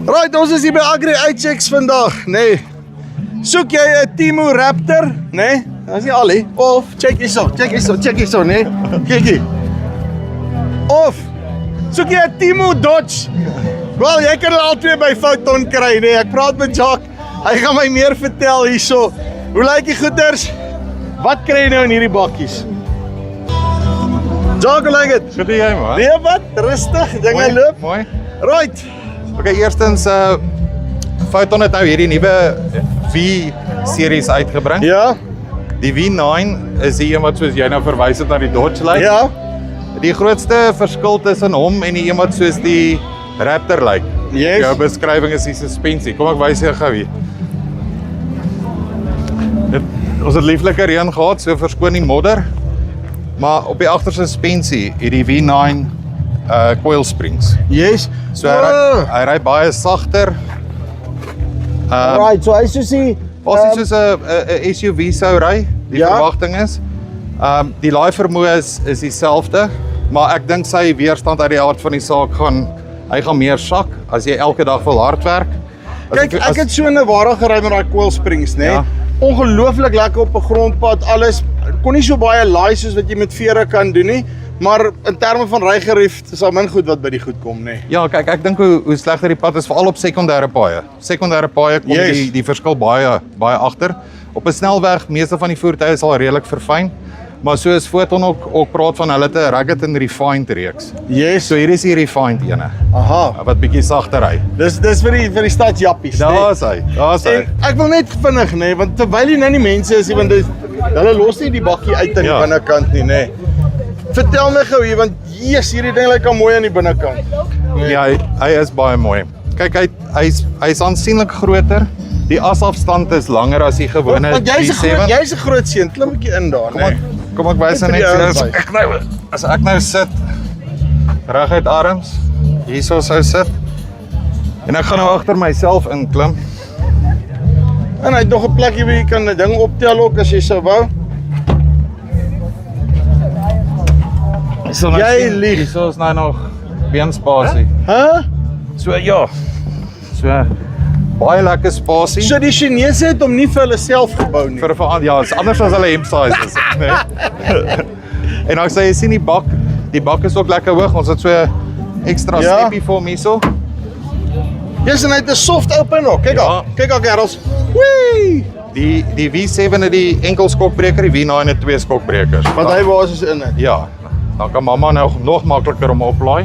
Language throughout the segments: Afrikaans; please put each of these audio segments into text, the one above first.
Right, ons is hier by Agri iChecks vandag, nee. Soek jy 'n Timo Raptor, nee? Dat is nie al, he. Of, check hierso, nee? Kykie. Of, soek jy 'n Timo Dodge? Wel, jy kan al twee by Foton kry, nee? Ek praat met Jacques, hy gaan my meer vertel hierso. Hoe lyk die goeders? Wat kry jy nou in hierdie bakkies? Jacques, hoe lyk het? Goed jy man? Nee wat, rustig, dinge loop. Mooi. Right. Okay, eerstens Foton het nou hierdie nuwe V-series uitgebring. Ja, Die V9 is die een wat soos jy nou verwys het na die Dodge lyk. ja. Die grootste verskil tussen hom en die een wat soos die Raptor lyk. Yes. Jou beskrywing is die suspensie. Kom ek wys jou gou hier. Ons het lieflike reën gehad, so verskoon die modder. Maar op die agterste suspensie het die V9 coil springs. Yes. So hy ry baie sagter. Right, so hy soos die Basies soos 'n SUV sou ry, die Ja. verwagting is. Die laai vermoë is dieselfde, maar ek dink sy weerstand uit die aard van die saak hy gaan meer sak as jy elke dag wil hard werk. Kyk, ek het so 'n Navara gery met daai coil springs, nê? Ja. Ongelooflik lekker op 'n grondpad, alles. Kon nie so baie laai soos wat jy met vere kan doen nie, maar in terme van rygerief is daar min goed wat by die goed kom, nê? Ja, kyk, ek dink hoe slegter die pad is, veral op sekondêre paaie. Sekondêre paaie kom Yes. die verskil baie agter. Op 'n snelweg, meeste van die voertuie is al redelik verfyn, maar soos Foton ook praat van hulle het 'n rugged en refined reeks. Yes. So hier is die refined ene, Aha. wat bietjie sagter ry. Dis vir die stad jappies, Daar's hy. En ek wil net vinnig, nê, want terwyl jy nou nie mense is, want hulle los nie die bakkie uit aan die Ja. binnekant nie, nê. Vertel my gou hier, want yes, hierdie ding lyk al mooi aan die binnekant. Nee. Ja, hy is baie mooi. Kyk, hy's aansienlik groter. Die asafstand is langer as die gewone Want jy's 'n G7. jy's 'n groot seun, klim 'n bietjie in daar, nê. Kom ek wys Net net vir die as ouens ek nou sit reguit arms, hierso sou sit. En ek gaan nou agter myself inklim. En hy het nog 'n plekkie waar jy kan 'n ding optel ook as jy sou wou. Jy lieg. Hierso is nou nog beenspasie. Hæ? So ja. So baie lekker spasie. So die Chinese het hom nie vir hulle self gebou nie. Vir 'n ja, is anders as hulle hemp-sizes, né? En nou sê jy sien die bak is ook lekker hoog. Ons het so 'n ekstra Ja. steppie vir hom hierso. Yes, en hy het 'n soft open ook. Kyk Ja. al. Kyk al gerels. Wee! Die V7 het die enkel skokbreker, die V9 het twee skokbrekers. Wat hy basies in het. Ja. Dan kan mamma nou nog makliker om oplaai.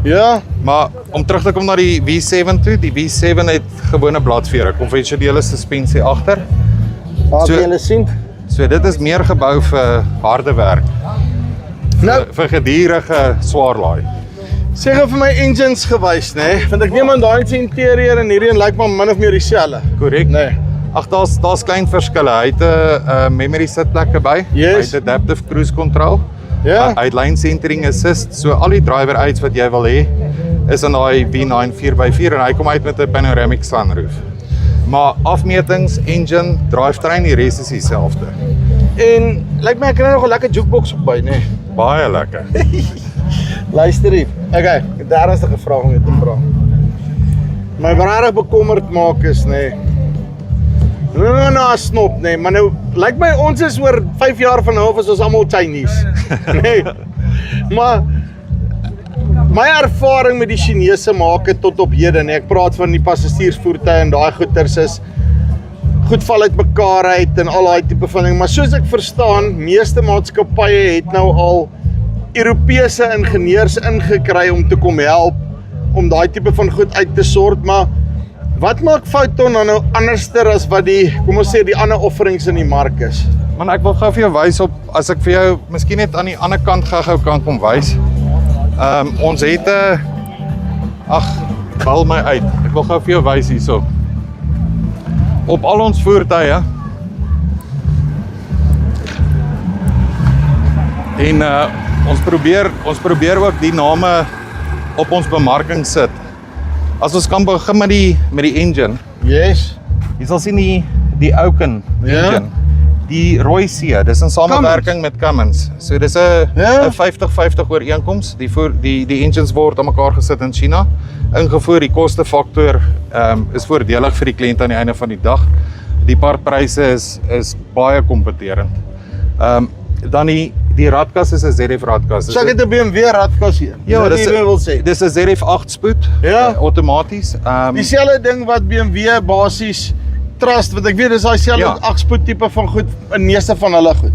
Ja. Maar om terug te kom na die V7 toe, die V7 het gewone bladvere, konvensionele suspensie agter. Maar So- jy sien. So dit is meer gebou vir harde werk, Nou, vir gedurende swaar laai. sê gou vir my engines gewys, nê? Want ek neem aan daai se interieur en hierdie een lyk maar min of meer dieselfde. Korrek. Nee. Ag daar's klein verskille. Hy het 'n memory sitplekke by. Yes. Hy het adaptive cruise control. Ja. Hy het lane centering assist. So al die driver aids wat jy wil hê is in daai V9 4x4 en hy kom uit met 'n panoramic sunroof. Maar afmetings, engine, drivetrain, die res is dieselfde. En lyk my ek kry nog 'n lekker jukebox op by, nê? Baie lekker. Luister hier. Okay, ek het 'n ernstige vraag om jou te vra. My regtig bekommerd maak is, nê. Nou na snop, nê, maar nou lyk my ons is oor 5 jaar van nou af is ons almal Chinese. Nê. Maar my ervaring met die Chinese maak dit tot op hede, nê. Ek praat van die passasiersvoertuie en daai goeters is goed val uit mekaar uit en al daai tipe van ding, maar soos ek verstaan, meeste maatskappye het nou al Europese ingenieurs ingekry om te kom help om daai tipe van goed uit te sort, maar wat maak Foton dan nou anderster as wat die, kom ons sê, die ander offerings in die mark is? Man, ek wil gou vir jou wys op, as ek vir jou miskien net aan die ander kant gou kan kom wys. Ons het bal my uit. Ek wil gou vir jou wys hierso. Op al ons voertuie en ons probeer ook die name op ons bemarking sit. As ons kan begin met die engine. Yes. Jy sal sien die Auken Ja. engine. Die Rooi See, dis in samewerking met Cummins. So dis 'n 50-50 ooreenkoms. Die engines word aan mekaar gesit in China. Ingevoer, die kostefaktor is voordelig vir die kliënt aan die einde van die dag. Die partpryse is baie kompeterend. Dan die radkas is 'n ZF radkas. So ek het 'n BMW radkas hier. Ja, dis 'n ZF 8 spoed, outomaties. Dieselfde ding wat BMW basies trust, wat ek weet is daai selfde 8-spoed tipe van goed in meeste van hulle goed.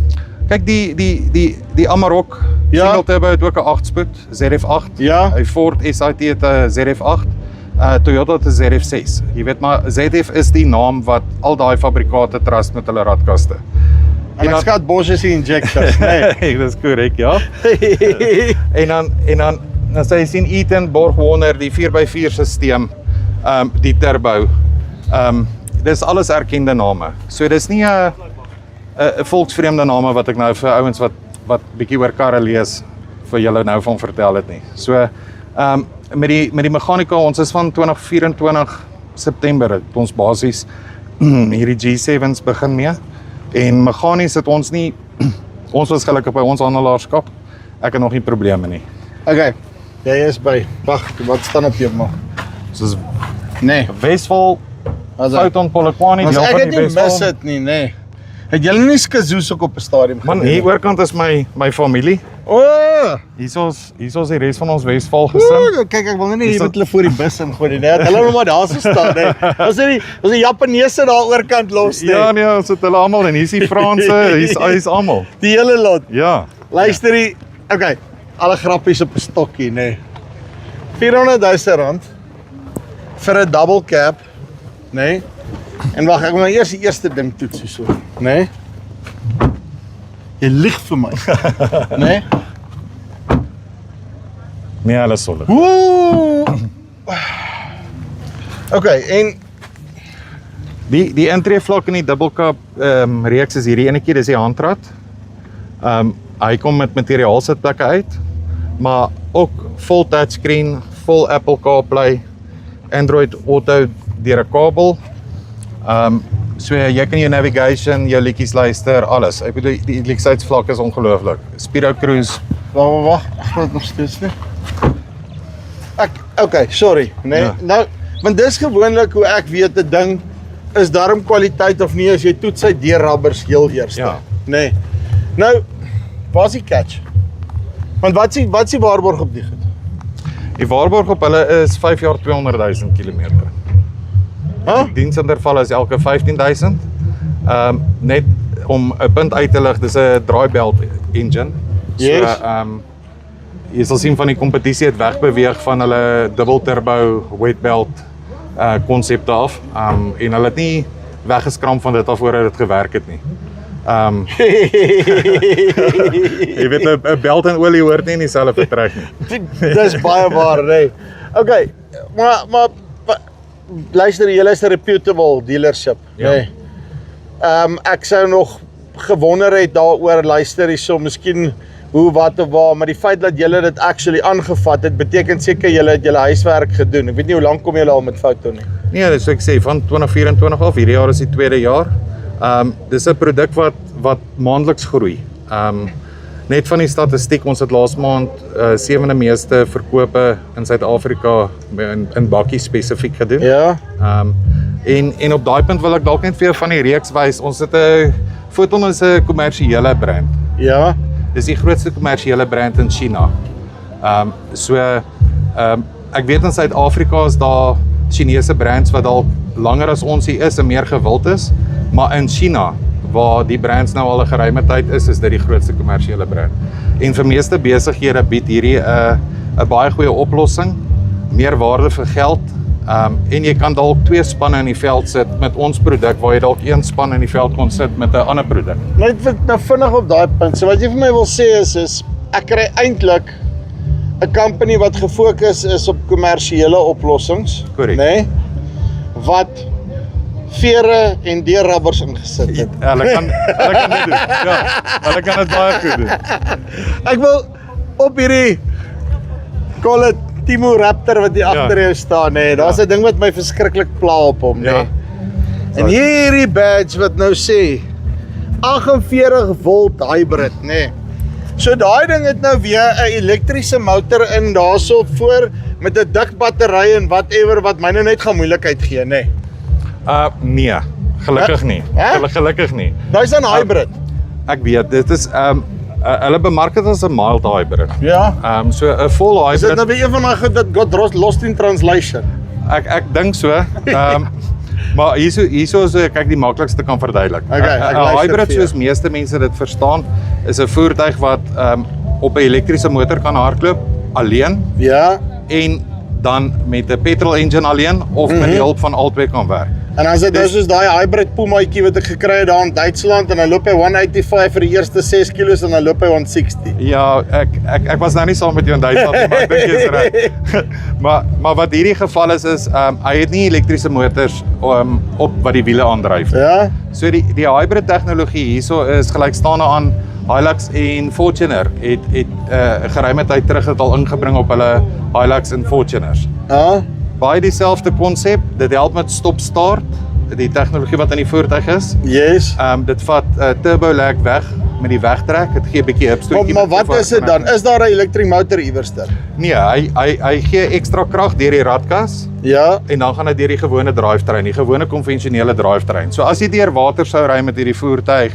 Kyk die Amarok single turbo het ook 'n 8 spoed, ZF 8. Ja. Hy Ford SIT het 'n ZF 8. Toyota het 'n ZF 6. Jy weet maar ZF is die naam wat al daai fabrikate trust met hulle radkaste. En ek skat Bosch is die injectors, nee. Dis korrek, ja. en dan sê jy sien Eaton, Borg Warner, die 4x4 stelsel, die turbo. Dis alles erkende name. So dis nie 'n volksvreemde name wat ek nou vir ouens wat bietjie oor karre lees vir julle nou van vertel het nie. So met die meganika, ons is van 2024 September het ons basies hierdie G7's begin mee. En meganies het ons nie ons was gelukkig by ons handelaarskap. Ek het nog nie probleme nie. Okay. Jy is by. Wag, wat staan op jou maag? Soos Nee. Wesval, Fouten Polokwane, deel ek van het die nie mis Wesval. dit nie, nee. Het julle nie skazoes ook op 'n stadium Man, hier oorkant is my familie. Hierso's die res van ons Wesval gesin. Kyk, ek wil nie hier met hulle voor die bus ingooi nie. Net hulle nog maar daar so staan, nee. Ons het die Japaneese daar oorkant los, nee. Ja nee, ons het hulle almal en hier's die Franse, hier's almal. Die hele lot. Ja. Luister hier. Okay, alle grappies op 'n stokkie, nee. R400,000 vir 'n double cab, nee. En wag, ek wil nou eers die eerste ding toets hierso, nee. Jy lieg vir my. Nee. Nee, alles solid. Woe! Okay, en Die intreevlak in die dubbelkap reeks is hierdie enetjie, dis die handrat. Hy kom met materiaal sitplekke uit, maar ook vol touchscreen, vol Apple CarPlay, Android Auto deur 'n kabel. So jy kan jou navigation, jou liedjies luister, alles. Ek bedoel die elektrisheidsvlak is ongelooflik. Speedo Cruise. wag, ek glo dit nog steeds nie. Okay, sorry, nee. Ja. Nou, want dis gewoonlik hoe ek weet 'n ding is darm kwaliteit of nie as jy toets sy deurrabbers heel eers. Ja. Nee. Nou, waar's die catch? Want wat's die waarborg op die goed? Die waarborg op hulle is 5 jaar 200,000 kilometer. Diensinterval is elke 15,000. Net om 'n punt uit te lig, dis 'n draaibelt engine. Yes. So jy sal sien van die kompetisie het wegbeweeg van hulle dubbel turbo wet belt konsepte af. En hulle het nie weggeskram van dit af voordat dit gewerk het nie. Jy weet 'n belt en olie hoort nie in dieselfde vertrek nie. Dis baie waar, nee. Okay, maar luister, julle is 'n reputable dealership, Ja. nee. Ek sou nog gewonder het daaroor, luister hierso, miskien hoe, wat of waar, maar die feit dat julle dit actually aangevat het, beteken seker julle het julle huiswerk gedoen. Ek weet nie hoe lank kom julle al met Foto nie. Nee, dis ek sê van 2024 af, hierdie jaar is die tweede jaar. Dis 'n produk wat maandeliks groei. Net van die statistiek, ons het laas maand 7de meeste verkope in Suid-Afrika in bakkies spesifiek gedoen. Ja. En op daai punt wil ek dalk net vir jou van die reeks wys. Ons het 'n Foton is 'n kommersiële brand. Ja. Dis die grootste kommersiële brand in China. Ek weet in Suid-Afrika is daar Chinese brands wat dalk langer as ons hier is en meer gewild is, maar in China waar die brands nou al 'n geruime tyd is dit die grootste kommersiële brand. En vir meeste besighede bied hierdie 'n baie goeie oplossing, meer waarde vir geld. En jy kan dalk 2 spanne in die veld sit met ons produk waar jy dalk 1 span in die veld kon sit met 'n ander produk. Net nou vinnig op daai punt. So wat jy vir my wil sê is ek kry eintlik 'n company wat gefokus is op kommersiële oplossings, Korrek. nê? Wat vere en deurrabbers ingesit het. Hulle kan dit doen. Ja, hulle kan dit baie goed doen. Ek wil op hierdie call it Timo Raptor wat hier agter jou staan, nê. Daar's 'n ding wat my verskriklik pla op hom, nê. Ja. En hierdie badge wat nou sê 48 volt hybrid, nê. So daai ding het nou weer 'n elektriese motor in daarso voor met 'n dik battery en whatever wat my nou net gaan moeilikheid gee, nê. Nee, gelukkig nie. Hè? Gelukkig nie. Daai's dan hybrid. Ek weet, dit is hulle bemark dit as 'n mild hybrid. Ja. So 'n vol Is dit hybrid. nou weer een van daai goed dat got lost in translation? Ek dink so. Maar hierso is kyk die maklikste kan verduidelik. Okay, ek 'n luister hybrid vir jou. soos meeste mense dit verstaan, is 'n voertuig wat op 'n elektriese motor kan hardloop alleen Ja. en dan met 'n petrol engine alleen of met die hulp van albei kan werk. En as dit nou soos daai hybrid Pumaatjie wat ek gekry het daar in Duitsland en hy loop hy 185 vir die eerste 6 kilos en dan loop hy 160. Ja, ek was nou nie saam met jou in Duitsland nie, maar ek dink jy's reg. maar wat hierdie geval is hy het nie elektriese motors op wat die wiele aandryf nie. Ja. So die hybrid tegnologie hierso is gelykstaande aan Hilux en Fortuner het geruime tyd terug het al ingebring op hulle Hilux en Fortuners. Ja. Baie dieselfde konsep, dit help met stop-start, die tegnologie wat in die voertuig is. Yes. Dit vat turbo lag weg met die wegtrek, dit gee 'n bietjie hupstootjie. Maar wat is dit dan? Is daar 'n elektriese motor iewerster? Nee, hy gee ekstra krag deur die radkas Ja. en dan gaan dit deur die gewone drivetrain, die gewone konvensionele drivetrain. So as jy deur water sou ry met hierdie voertuig,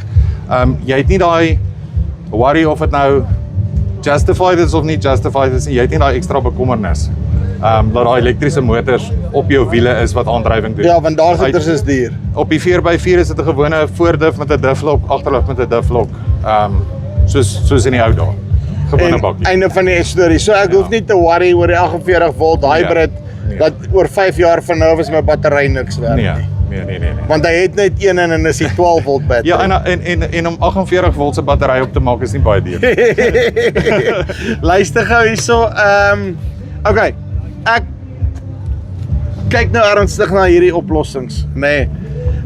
jy het nie daai worry of dit nou justified is of nie justified is nie. Jy het nie daai ekstra bekommernis. Dat daai elektriese motors op jou wiele is wat aandrywing doen. Ja, want daar goeters is duur. Op die 4x4 is dit 'n gewone voordif met 'n difflok, agterlip met 'n difflok. Soos in die ou dae. Gewone En bakkie. einde van die storie. So ek hoef nie te worry oor die 48 volt hybrid Nee. dat oor 5 jaar van nou is my battery niks werk nie. Nee. Want hy het net een en is die 12 volt battery. Ja, en om 48 volt se battery op te maak is nie baie duur. Luister gou hierso. Okay. Ek kyk nou ernstig na hierdie oplossings, nê.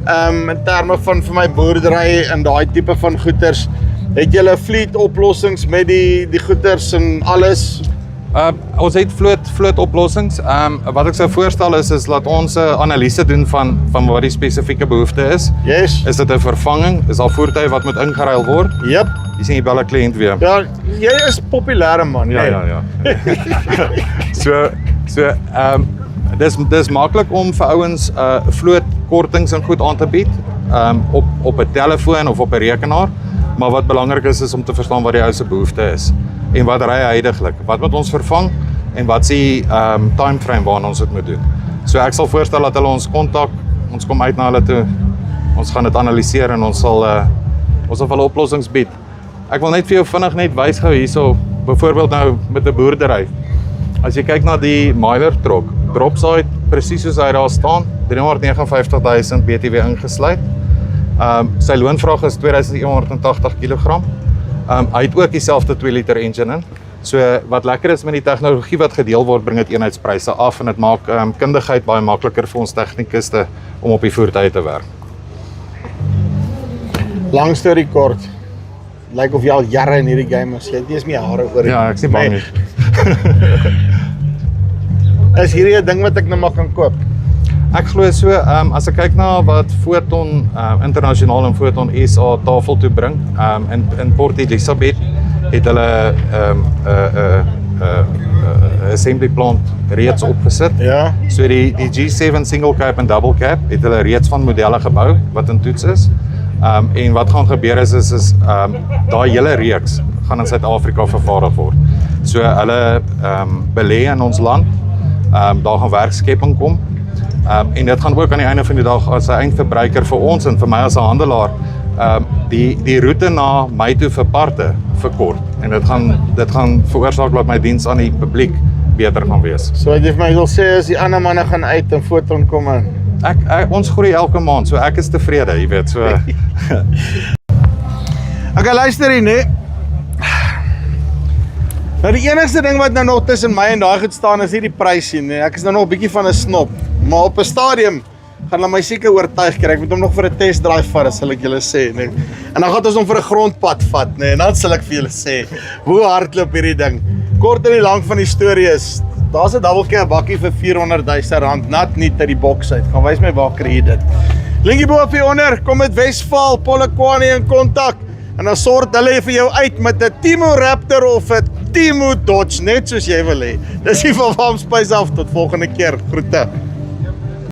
In terme van vir my boerdery en daai tipe van goeders, het julle fleet oplossings met die goeders en alles? Ons het vloot oplossings. Wat ek sou voorstel is laat ons 'n analise doen van wat die spesifieke behoefte is. Yes. Is dit 'n vervanging? Is daar voertuie wat moet ingeruil word? Yep. Jy sien jy bel 'n kliënt weer. Ja, jy is populêre man, Ja. So dis maklik om vir ouens vlootkortings en goed aan te bied op 'n telefoon of op 'n rekenaar, maar wat belangrik is om te verstaan wat die ou se behoefte is en wat ry hy heidaglik, wat moet ons vervang en wat is die time frame waarna ons dit moet doen. So ek sal voorstel dat hulle ons kontak, ons kom uit na hulle toe, ons gaan dit analiseer en ons sal vir hulle oplossings bied. Ek wil net vir jou vinnig net wys gou hierso, byvoorbeeld nou met 'n boerdery. As jy kyk na die Myler trok, dropside presies soos hy daar staan, 359.000 BTW ingesluit. Sy loonvraag is 2180 kg. Hy het ook dieselfde 2 liter engine in. So wat lekker is met die tegnologie wat gedeel word, bring dit eenheidspryse af en dit maak kundigheid baie makliker vir ons tegnikuste om op die voertuie te werk. Lang storie kort. Lyk of jy al jare in hierdie game is. Jy het nie eens meer hare oor nie. Ja, ek is nie bang nie. Is hierdie 'n ding wat ek nou maar kan koop? Ek glo so, as ek kyk na wat Foton internasionaal en Foton SA tafel toe bring, in Port Elizabeth het hulle 'n assembly plant reeds opgesit. Ja. So die G7 single cab en double cab het hulle reeds van modelle gebou wat in toets is. En wat gaan gebeur is daai hele reeks gaan in Suid-Afrika vervaardig word. So hulle belê in ons land, daar gaan werkskepping kom. En dit gaan ook aan die einde van die dag as 'n eindverbruiker vir ons en vir my as 'n handelaar die roete na my toe vir parte verkort. En dit gaan veroorsaak dat my diens aan die publiek beter gaan wees. So wat jy vir my wil sê is die ander manne gaan uit en Foton kom in. Ons groei elke maand, so ek is tevrede, jy weet, so. Okay, luister hier, nee. Nou die enigste ding wat nou nog tussen my en daai goed staan is nie die prysie nie. Ek is nou nog 'n bietjie van 'n snop, maar op 'n stadium gaan hulle my seker oortuig kry. Ek moet hom nog vir 'n test drive vat, sal ek julle sê, nee. En dan gaan ons hom vir 'n grondpad vat, nee. En dan sal ek vir julle sê hoe hardloop hierdie ding. Kort en die lank van die storie is Daar's 'n double cab bakkie vir R400,000, nat nie uit die boks uit. Gaan wys my waar kry jy dit. Linkie bo op hier onder, kom met Westphal, Polokwane in kontak en dan sort hulle vir jou uit met 'n Timo Raptor of 'n Timo Dodge, net soos jy wil hê. Dis die van Farm Space af, tot volgende keer. Groete.